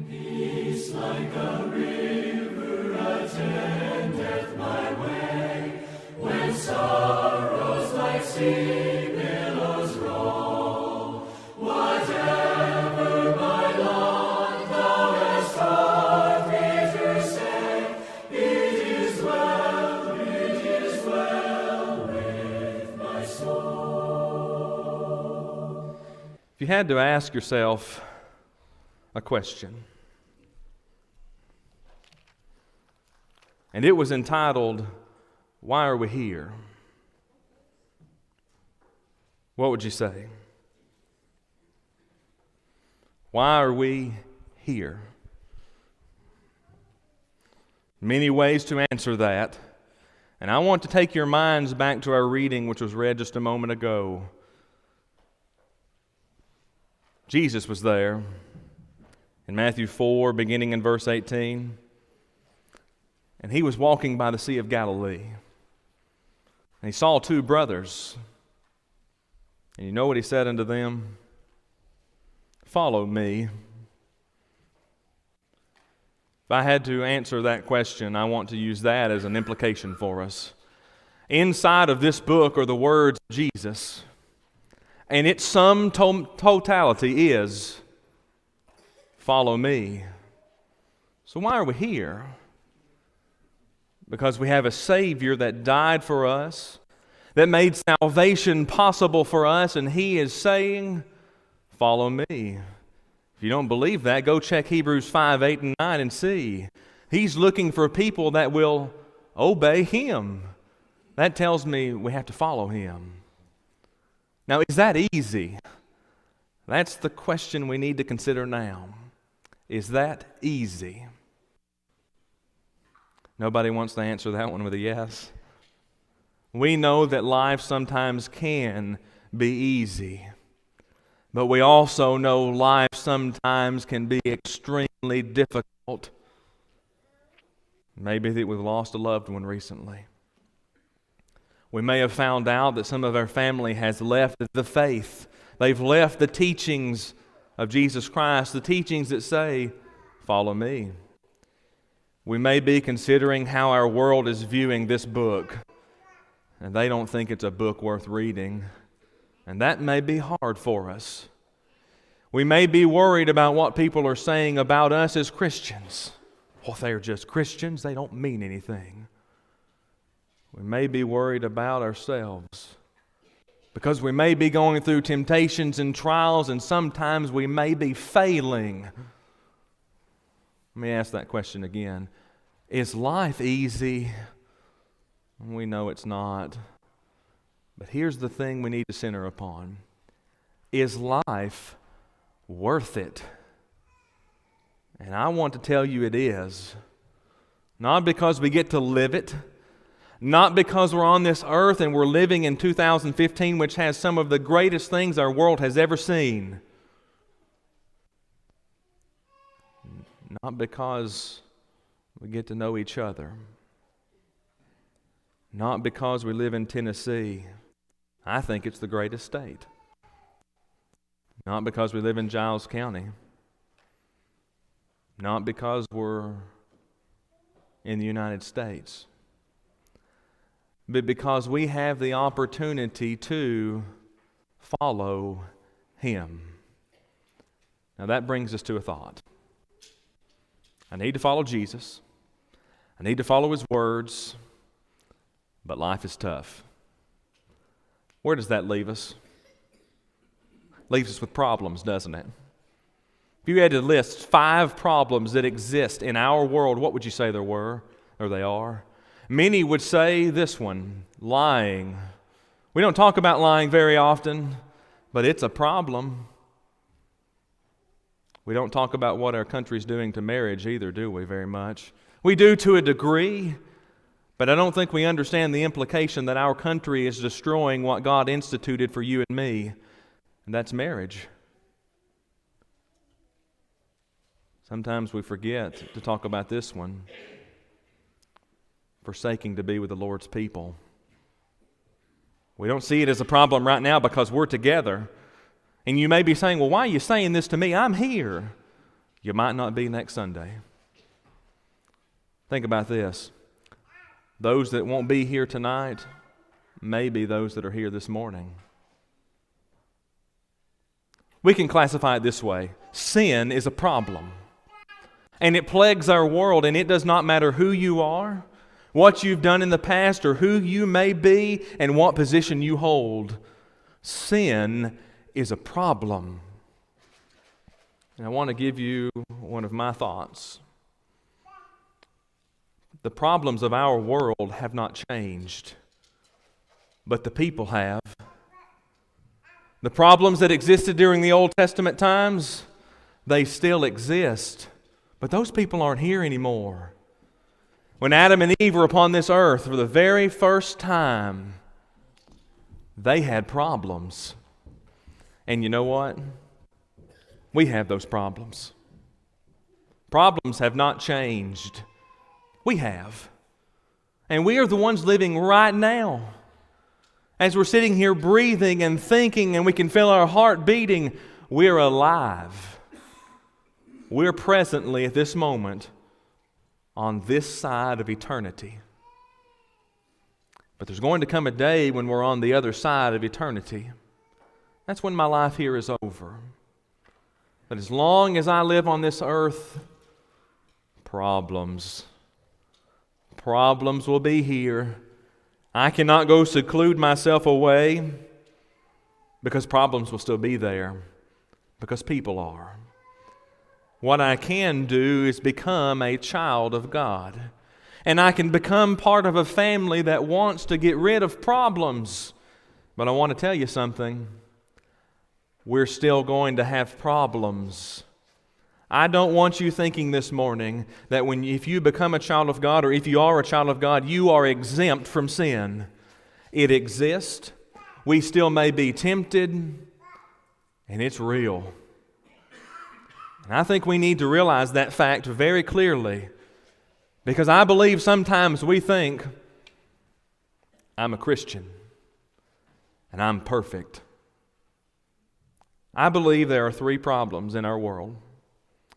Peace like a river attendeth my way, when sorrows like sea billows roll. Whatever my lot thou hast taught me to say, it is well with my soul. If you had to ask yourself a question, and it was entitled, "Why Are We Here?" what would you say? Why are we here? Many ways to answer that, and I want to take your minds back to our reading which was read just a moment ago. Jesus was there in Matthew 4, beginning in verse 18. And he was walking by the Sea of Galilee. And he saw two brothers. And you know what he said unto them? "Follow me." If I had to answer that question, I want to use that as an implication for us. Inside of this book are the words of Jesus. And its sum totality is, "Follow me." So why are we here? Because we have a Savior that died for us, that made salvation possible for us, and He is saying, "Follow me." If you don't believe that, go check Hebrews 5, 8, and 9 and see. He's looking for people that will obey Him. That tells me we have to follow Him. Now, is that easy? That's the question we need to consider now. Is that easy? Nobody wants to answer that one with a yes. We know that life sometimes can be easy, but we also know life sometimes can be extremely difficult. Maybe that we've lost a loved one recently. We may have found out that some of our family has left the faith. They've left the teachings of Jesus Christ, the teachings that say, "Follow me." We may be considering how our world is viewing this book, and they don't think it's a book worth reading, and that may be hard for us. We may be worried about what people are saying about us as Christians. Well, they're just Christians, they don't mean anything. We may be worried about ourselves because we may be going through temptations and trials, and sometimes we may be failing. Let me ask that question again. Is life easy? We know it's not. But here's the thing we need to center upon. Is life worth it? And I want to tell you it is. Not because we get to live it, not because we're on this earth and we're living in 2015, which has some of the greatest things our world has ever seen. Not because we get to know each other. Not because we live in Tennessee. I think it's the greatest state. Not because we live in Giles County. Not because we're in the United States. But because we have the opportunity to follow Him. Now that brings us to a thought. I need to follow Jesus. I need to follow His words. But life is tough. Where does that leave us? Leaves us with problems, doesn't it? If you had to list 5 problems that exist in our world, what would you say there were, or they are? Many would say this one, lying. We don't talk about lying very often, but it's a problem. We don't talk about what our country's doing to marriage either, do we, very much? We do to a degree, but I don't think we understand the implication that our country is destroying what God instituted for you and me, and that's marriage. Sometimes we forget to talk about this one. Forsaking to be with the Lord's people. We don't see it as a problem right now because we're together. And you may be saying, well, why are you saying this to me? I'm here. You might not be next Sunday. Think about this. Those that won't be here tonight may be those that are here this morning. We can classify it this way. Sin is a problem. And it plagues our world, and it does not matter who you are, what you've done in the past, or who you may be, and what position you hold. Sin is a problem. And I want to give you one of my thoughts. The problems of our world have not changed, but the people have. The problems that existed during the Old Testament times, they still exist, but those people aren't here anymore. When Adam and Eve were upon this earth for the very first time, they had problems. And you know what? We have those problems. Problems have not changed. We have. And we are the ones living right now. As we're sitting here breathing and thinking and we can feel our heart beating, we're alive. We're presently at this moment on this side of eternity. But there's going to come a day when we're on the other side of eternity. That's when my life here is over. But as long as I live on this earth, problems will be here. I cannot go seclude myself away because problems will still be there, because people are. What I can do is become a child of God. And I can become part of a family that wants to get rid of problems. But I want to tell you something. We're still going to have problems. I don't want you thinking this morning that if you become a child of God, or if you are a child of God, you are exempt from sin. It exists. We still may be tempted, and it's real. And I think we need to realize that fact very clearly, because I believe sometimes we think, I'm a Christian, and I'm perfect. I believe there are 3 problems in our world.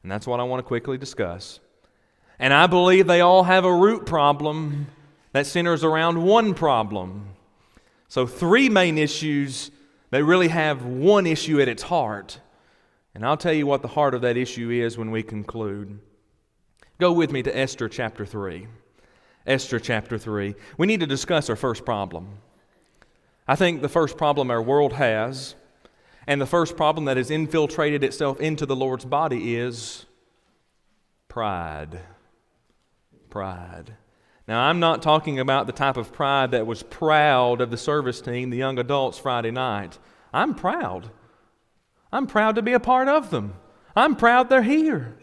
And that's what I want to quickly discuss. And I believe they all have a root problem that centers around one problem. So 3 main issues that really have one issue at its heart. And I'll tell you what the heart of that issue is when we conclude. Go with me to Esther chapter 3. Esther chapter 3. We need to discuss our first problem. I think the first problem our world has, and the first problem that has infiltrated itself into the Lord's body, is pride. Pride. Now, I'm not talking about the type of pride that was proud of the service team, the young adults, Friday night. I'm proud. I'm proud to be a part of them. I'm proud they're here.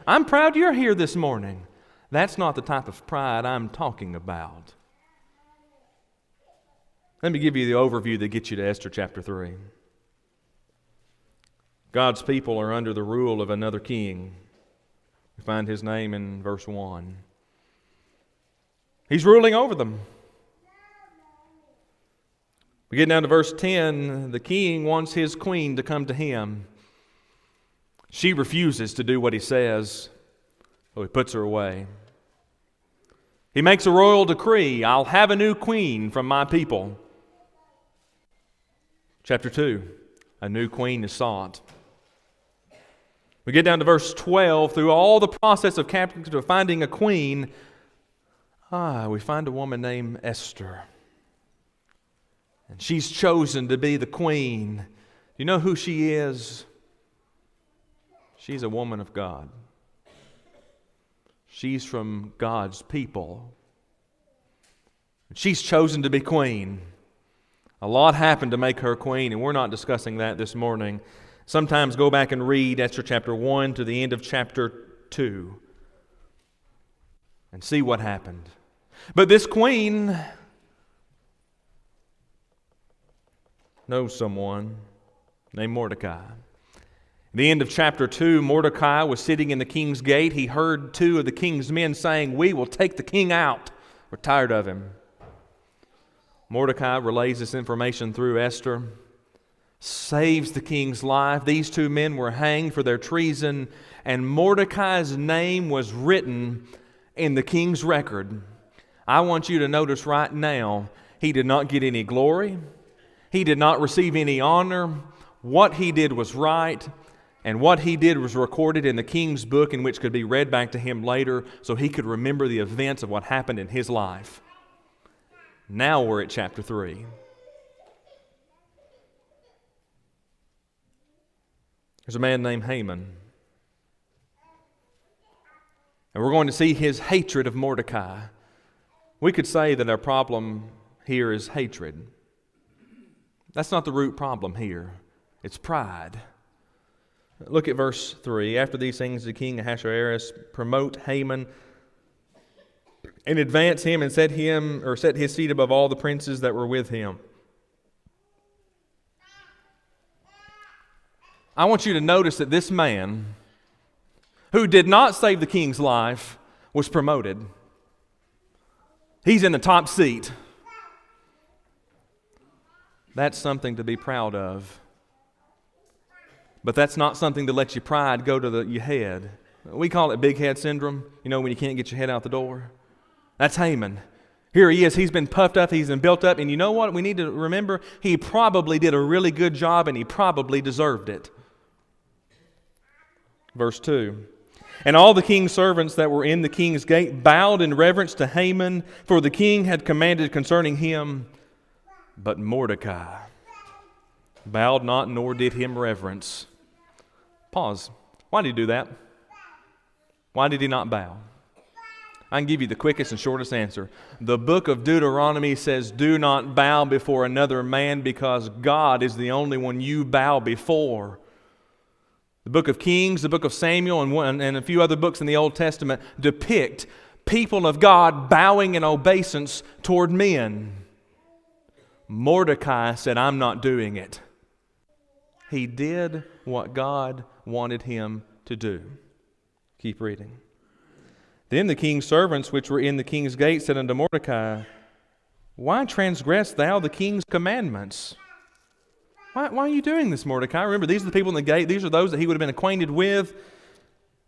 I'm proud you're here this morning. That's not the type of pride I'm talking about. Let me give you the overview that gets you to Esther chapter 3. God's people are under the rule of another king. We find his name in verse 1. He's ruling over them. We get down to verse 10. The king wants his queen to come to him. She refuses to do what he says, so he puts her away. He makes a royal decree. I'll have a new queen from my people. Chapter 2. A new queen is sought. We get down to verse 12. Through all the process of finding a queen, we find a woman named Esther. And she's chosen to be the queen. Do you know who she is? She's a woman of God. She's from God's people. She's chosen to be queen. A lot happened to make her queen, and we're not discussing that this morning. Sometimes go back and read Esther chapter 1 to the end of chapter 2 and see what happened. But this queen knows someone named Mordecai. At the end of chapter 2, Mordecai was sitting in the king's gate. He heard 2 of the king's men saying, "We will take the king out. We're tired of him." Mordecai relays this information through Esther. saves the king's life. These two men were hanged for their treason, and Mordecai's name was written in the king's record. I want you to notice right now, he did not get any glory. He did not receive any honor. What he did was right, and what he did was recorded in the king's book, in which could be read back to him later so he could remember the events of what happened in his life. Now we're at chapter 3. There's a man named Haman. And we're going to see his hatred of Mordecai. We could say that our problem here is hatred. That's not the root problem here. It's pride. Look at verse 3. After these things, the king Ahasuerus promote Haman and advance him and set his seat above all the princes that were with him. I want you to notice that this man, who did not save the king's life, was promoted. He's in the top seat. That's something to be proud of. But that's not something to let your pride go to your head. We call it big head syndrome, when you can't get your head out the door. That's Haman. Here he is. He's been puffed up. He's been built up. And you know what? We need to remember, he probably did a really good job, and he probably deserved it. Verse 2. And all the king's servants that were in the king's gate bowed in reverence to Haman, for the king had commanded concerning him. But Mordecai bowed not, nor did him reverence. Pause. Why did he do that? Why did he not bow? I can give you the quickest and shortest answer. The book of Deuteronomy says, do not bow before another man, because God is the only one you bow before. The book of Kings, the book of Samuel, and a few other books in the Old Testament depict people of God bowing in obeisance toward men. Mordecai said, I'm not doing it. He did what God wanted him to do. Keep reading. Then the king's servants which were in the king's gate said unto Mordecai, why transgress thou the king's commandments? Why are you doing this, Mordecai? Remember, these are the people in the gate. These are those that he would have been acquainted with.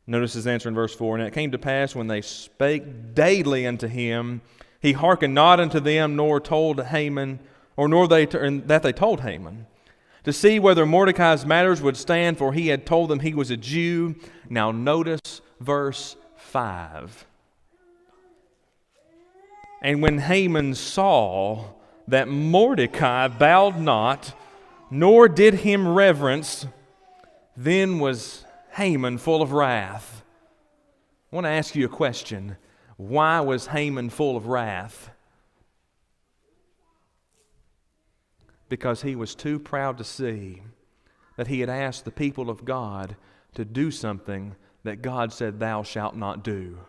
Notice his answer in verse 4. And it came to pass when they spake daily unto him, he hearkened not unto them, nor told Haman, that they told Haman, to see whether Mordecai's matters would stand, for he had told them he was a Jew. Now notice verse 5. And when Haman saw that Mordecai bowed not, nor did him reverence, then was Haman full of wrath. I want to ask you a question. Why was Haman full of wrath? Because he was too proud to see that he had asked the people of God to do something that God said, thou shalt not do.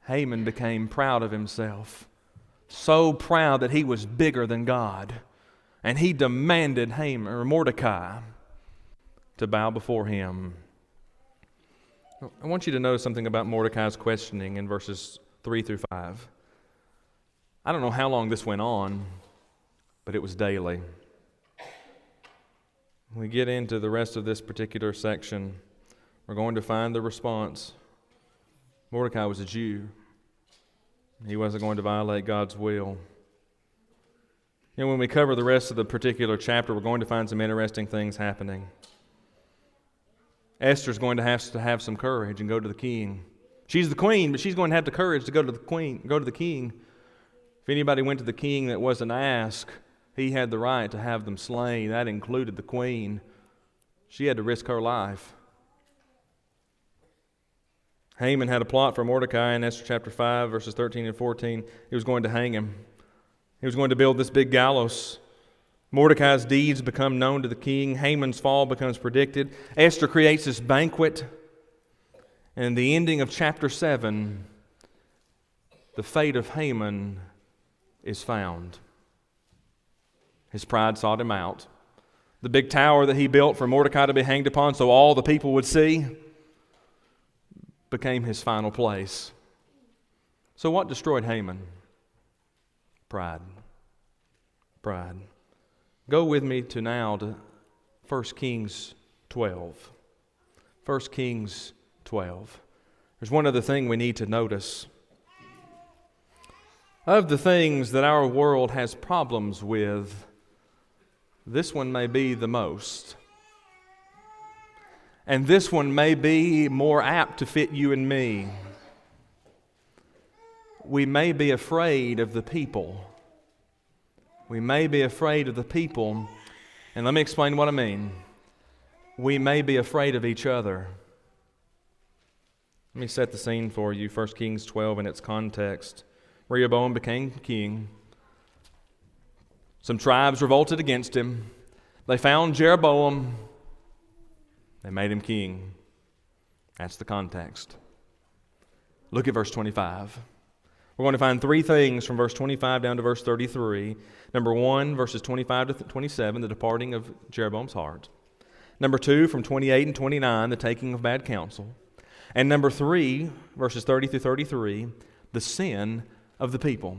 Haman became proud of himself, so proud that he was bigger than God, and he demanded Mordecai to bow before him. I want you to notice something about Mordecai's questioning in verses 3 through 5. I don't know how long this went on, but it was daily. When we get into the rest of this particular section, we're going to find the response. Mordecai was a Jew. He wasn't going to violate God's will. And when we cover the rest of the particular chapter, we're going to find some interesting things happening. Esther's going to have some courage and go to the king. She's the queen, but she's going to have the courage to go to the king. If anybody went to the king that wasn't asked, he had the right to have them slain. That included the queen. She had to risk her life. Haman had a plot for Mordecai in Esther chapter 5, verses 13 and 14. He was going to hang him. He was going to build this big gallows. Mordecai's deeds become known to the king. Haman's fall becomes predicted. Esther creates this banquet. And the ending of chapter 7, the fate of Haman is found. His pride sought him out. The big tower that he built for Mordecai to be hanged upon so all the people would see became his final place. So what destroyed Haman? Pride. pride. Go with me to 1 Kings 12. 1 Kings 12. There's one other thing we need to notice. Of the things that our world has problems with, this one may be the most. And this one may be more apt to fit you and me. We may be afraid of the people. We may be afraid of the people. And let me explain what I mean. We may be afraid of each other. Let me set the scene for you. 1 Kings 12 in its context. Rehoboam became king. Some tribes revolted against him. They found Jeroboam. They made him king. That's the context. Look at verse 25. We're going to find three things from verse 25 down to verse 33. Number 1, verses 25 to 27, the departing of Jeroboam's heart. Number 2, from 28 and 29, the taking of bad counsel. And number 3, verses 30 through 33, the sin of the people.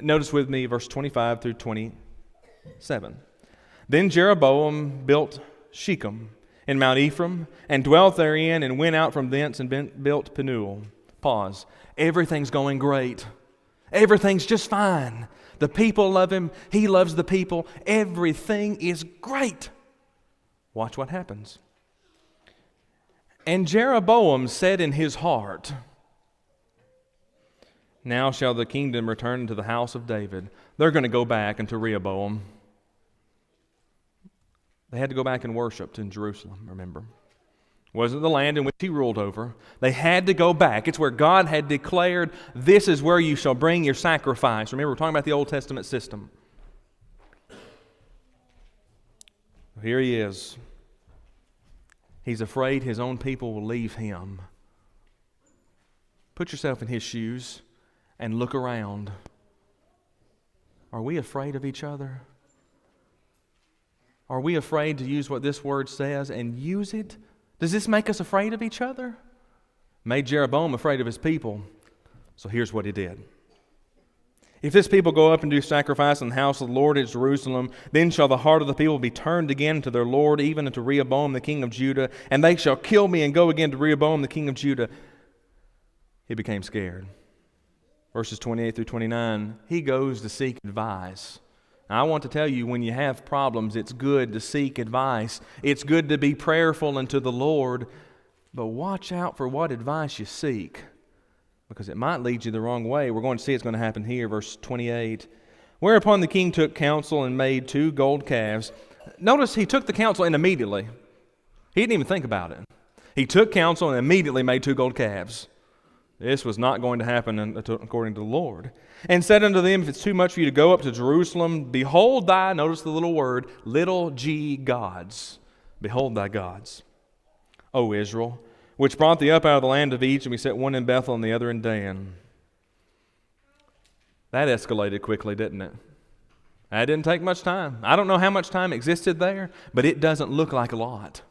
Notice with me verse 25 through 27. Then Jeroboam built Shechem in Mount Ephraim and dwelt therein and went out from thence and built Penuel. Pause. Everything's going great. Everything's just fine. The people love him. He loves the people. Everything is great. Watch what happens. And Jeroboam said in his heart, now shall the kingdom return to the house of David. They're going to go back into Rehoboam. They had to go back and worship in Jerusalem, remember. It wasn't the land in which he ruled over. They had to go back. It's where God had declared, this is where you shall bring your sacrifice. Remember, we're talking about the Old Testament system. Here he is. He's afraid his own people will leave him. Put yourself in his shoes and look around. Are we afraid of each other? Are we afraid to use what this word says and use it? Does this make us afraid of each other? Made Jeroboam afraid of his people. So here's what he did. If this people go up and do sacrifice in the house of the Lord at Jerusalem, then shall the heart of the people be turned again to their Lord, even unto Rehoboam the king of Judah, and they shall kill me and go again to Rehoboam the king of Judah. He became scared. Verses 28 through 29, he goes to seek advice. Now, I want to tell you, when you have problems, it's good to seek advice. It's good to be prayerful unto the Lord, but watch out for what advice you seek, because it might lead you the wrong way. We're going to see it's going to happen here, verse 28. Whereupon the king took counsel and made 2 gold calves. Notice he took the counsel and immediately. He didn't even think about it. He took counsel and immediately made 2 gold calves. This was not going to happen according to the Lord. And said unto them, if it's too much for you to go up to Jerusalem, behold thy, notice the little word, little g gods. Behold thy gods, O Israel, which brought thee up out of the land of Egypt, and we set one in Bethel and the other in Dan. That escalated quickly, didn't it? That didn't take much time. I don't know how much time existed there, but it doesn't look like a lot.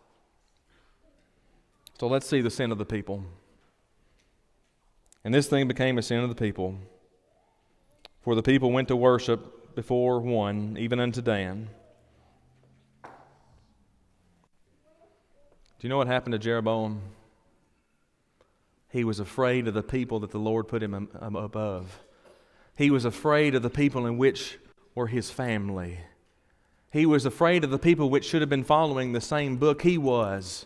So let's see the sin of the people. And this thing became a sin of the people. For the people went to worship before one, even unto Dan. Do you know what happened to Jeroboam? He was afraid of the people that the Lord put him above. He was afraid of the people in which were his family. He was afraid of the people which should have been following the same book he was.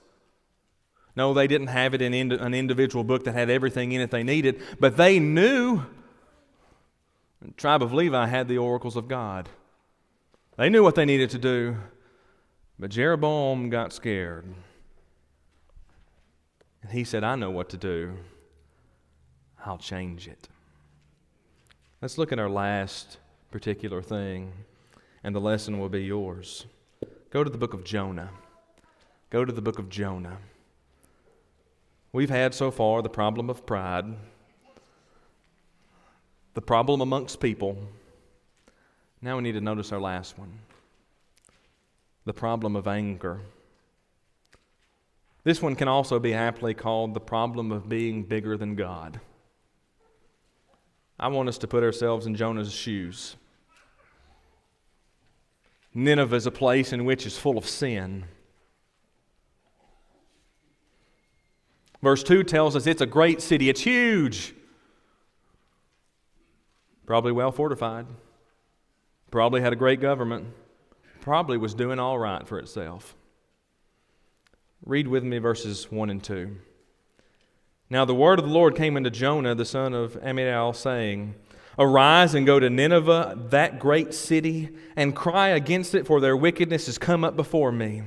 No, they didn't have it in an individual book that had everything in it they needed, but they knew. The tribe of Levi had the oracles of God. They knew what they needed to do, but Jeroboam got scared. And he said, I know what to do. I'll change it. Let's look at our last particular thing, and the lesson will be yours. Go to the book of Jonah. Go to the book of Jonah. We've had so far the problem of pride, the problem amongst people. Now we need to notice our last one, the problem of anger. This one can also be aptly called the problem of being bigger than God. I want us to put ourselves in Jonah's shoes. Nineveh is a place in which is full of sin. Verse 2 tells us it's a great city. It's huge. Probably well fortified. Probably had a great government. Probably was doing all right for itself. Read with me verses 1 and 2. Now the word of the Lord came unto Jonah, the son of Amittai, saying, Arise and go to Nineveh, that great city, and cry against it, for their wickedness has come up before me.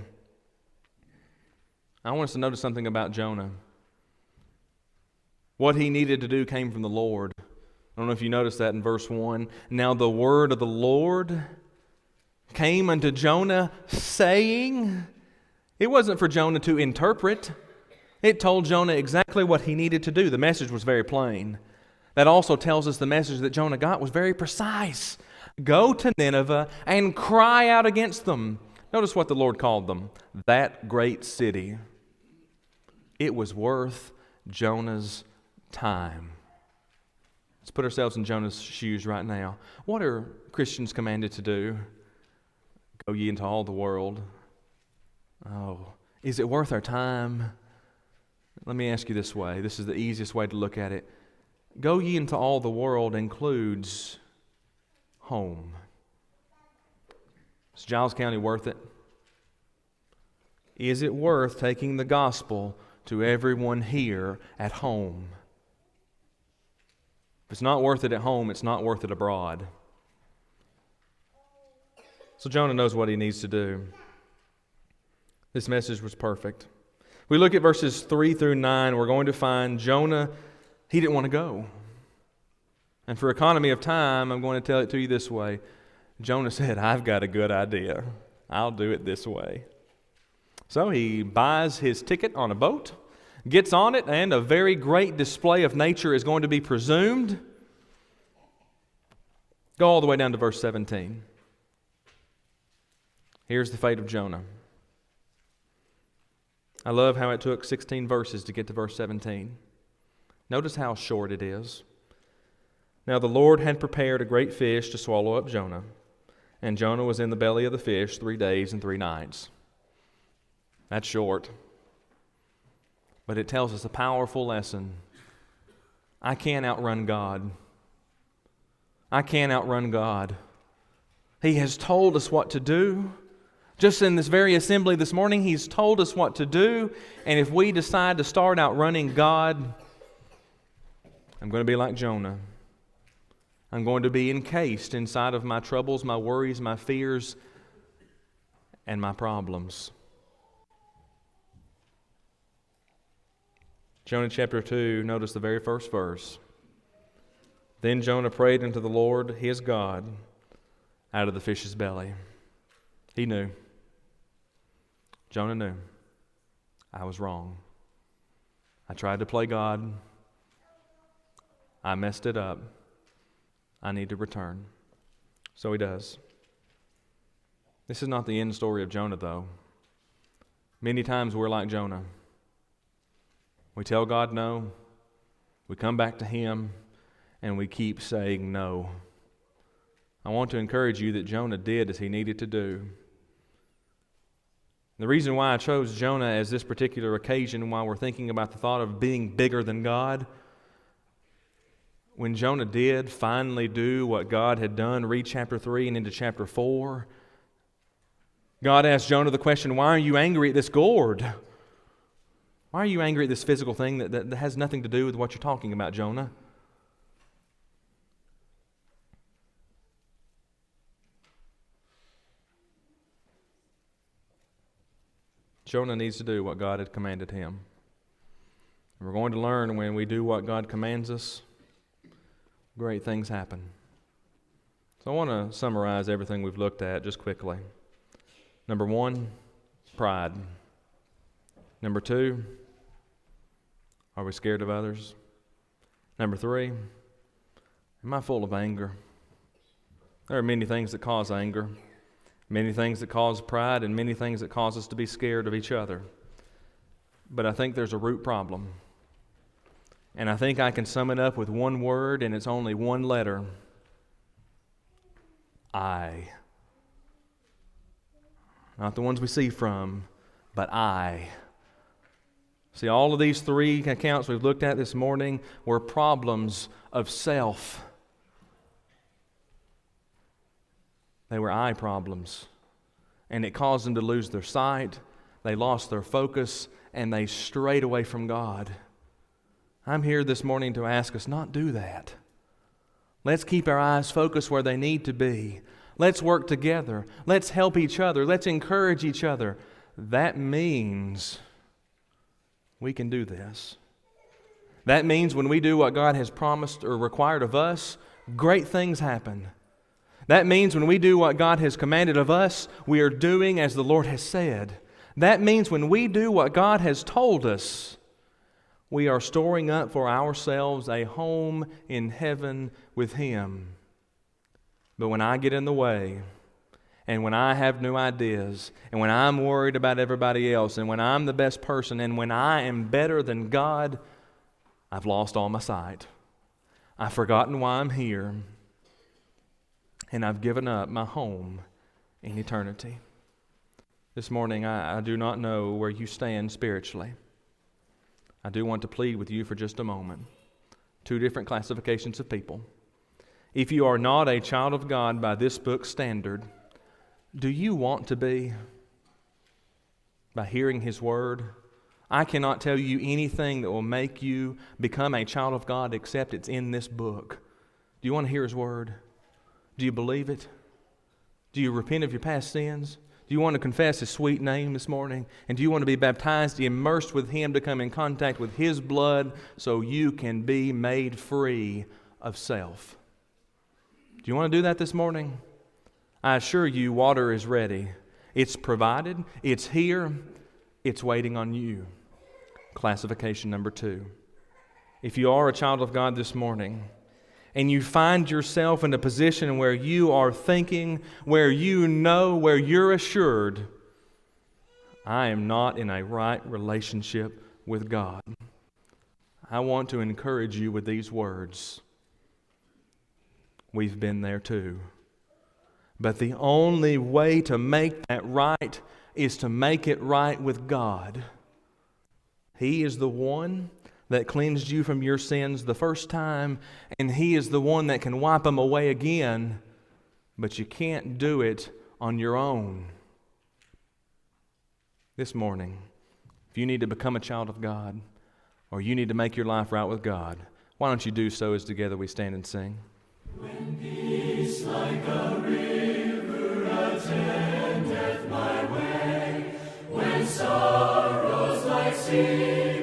I want us to notice something about Jonah. What he needed to do came from the Lord. I don't know if you noticed that in verse 1. Now the word of the Lord came unto Jonah, saying, it wasn't for Jonah to interpret. It told Jonah exactly what he needed to do. The message was very plain. That also tells us the message that Jonah got was very precise. Go to Nineveh and cry out against them. Notice what the Lord called them. That great city. It was worth Jonah's time. Let's put ourselves in Jonah's shoes right now. What are Christians commanded to do? Go ye into all the world. Oh, is it worth our time? Let me ask you this way. This is the easiest way to look at it. Go ye into all the world includes home. Is Giles County worth it? Is it worth taking the gospel to everyone here at home? If it's not worth it at home, it's not worth it abroad. So Jonah knows what he needs to do. This message was perfect. We look at verses 3 through 9, we're going to find Jonah, he didn't want to go. And for economy of time, I'm going to tell it to you this way. Jonah said, I've got a good idea. I'll do it this way. So he buys his ticket on a boat, gets on it, and a very great display of nature is going to be presumed. Go all the way down to verse 17. Here's the fate of Jonah. I love how it took 16 verses to get to verse 17. Notice how short it is. Now the Lord had prepared a great fish to swallow up Jonah, and Jonah was in the belly of the fish 3 days and 3 nights. That's short. But it tells us a powerful lesson. I can't outrun God. I can't outrun God. He has told us what to do. Just in this very assembly this morning, He's told us what to do. And if we decide to start outrunning God, I'm going to be like Jonah. I'm going to be encased inside of my troubles, my worries, my fears, and my problems. Jonah chapter 2, notice the very first verse. Then Jonah prayed unto the Lord his God out of the fish's belly. He knew. Jonah knew. I was wrong. I tried to play God. I messed it up. I need to return. So he does. This is not the end story of Jonah, though. Many times we're like Jonah. We tell God no. We come back to Him, and we keep saying no. I want to encourage you that Jonah did as he needed to do. The reason why I chose Jonah as this particular occasion, while we're thinking about the thought of being bigger than God, when Jonah did finally do what God had done, read chapter 3 and into chapter 4, God asked Jonah the question, why are you angry at this gourd? Why are you angry at this physical thing that has nothing to do with what you're talking about, Jonah? Jonah needs to do what God had commanded him. And we're going to learn when we do what God commands us, great things happen. So I want to summarize everything we've looked at just quickly. Number 1, pride. Number 2, are we scared of others? Number 3, am I full of anger? There are many things that cause anger, many things that cause pride, and many things that cause us to be scared of each other. But I think there's a root problem. And I think I can sum it up with one word, and it's only one letter. I. Not the ones we see from, but I. See, all of these three accounts we've looked at this morning were problems of self. They were I problems. And it caused them to lose their sight. They lost their focus, and they strayed away from God. I'm here this morning to ask us not do that. Let's keep our eyes focused where they need to be. Let's work together. Let's help each other. Let's encourage each other. That means we can do this. That means when we do what God has promised or required of us, great things happen. That means when we do what God has commanded of us, we are doing as the Lord has said. That means when we do what God has told us, we are storing up for ourselves a home in heaven with Him. But when I get in the way, and when I have new ideas, and when I'm worried about everybody else, and when I'm the best person, and when I am better than God, I've lost all my sight. I've forgotten why I'm here, and I've given up my home in eternity. This morning, I do not know where you stand spiritually. I do want to plead with you for just a moment. Two different classifications of people. If you are not a child of God by this book's standard, do you want to be? By hearing His Word? I cannot tell you anything that will make you become a child of God except it's in this book. Do you want to hear His Word? Do you believe it? Do you repent of your past sins? Do you want to confess His sweet name this morning? And do you want to be baptized, immersed with Him to come in contact with His blood so you can be made free of self? Do you want to do that this morning? I assure you, water is ready. It's provided. It's here. It's waiting on you. Classification number 2. If you are a child of God this morning, and you find yourself in a position where you are thinking, where you know, where you're assured, I am not in a right relationship with God, I want to encourage you with these words. We've been there too. But the only way to make that right is to make it right with God. He is the one that cleansed you from your sins the first time, and He is the one that can wipe them away again, but you can't do it on your own. This morning, if you need to become a child of God, or you need to make your life right with God, why don't you do so as together we stand and sing? When peace like a river attendeth my way, when sorrows like sea